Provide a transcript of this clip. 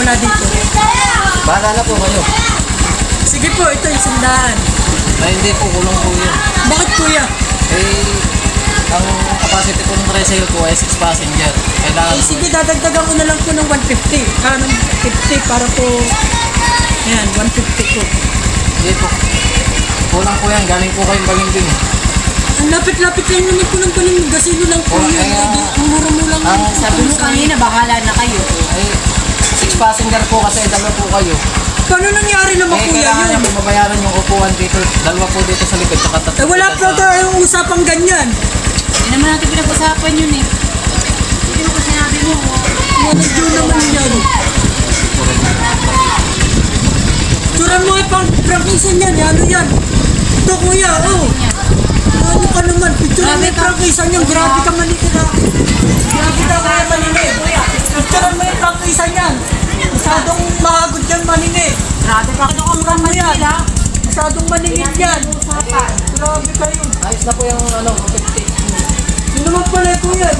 wala dito. Bahala na po kayo. Sige po, ito yung 100. Ay, hindi po, kulang po yun. Bakit kuya? Eh, ang capacity po ng resale ko ay 6 passenger. Kailangan Eh sige, dadagdagan ko na lang po ng 150. Ng 50 para po, ayan, 150 po. Hindi po. Kulang po yan, galing po kayong Balimbing. Ang lapit-lapit lang naman po ng Balimbing. Gasino lang po Oh, yun. kaya- Ang mura-mura lang. Sabi mo kanina, bahala na kayo. Ay, 6 passenger po kasi dalawa po kayo. Paano nangyari naman Eh, kuya kailangan niya yun? po mabayaran yung upuan dito. Dalawa po dito sa likod, tsaka tatlo. Eh wala dito po sa- tayong usapang ganyan. Hindi naman natin pinag-usapan yun eh. Hindi mo kasi sinabi mo. Manager naman yan. Turan mo pang prangkisan yan. Ano yan? Ito kuya, oh. Ano ka naman? Picturean mo yung prangkisan yan. Grabe ka manitira. Grabe ka kaya maninit. Picturean mo yung prangkisan yan. Masyadong mahagod yan maninit. Grabe pa ka Picturean mo yan. Masyadong maningit yan. Grabe kayo. Ayos na po yung ano, 50. Sino naman pala kuya?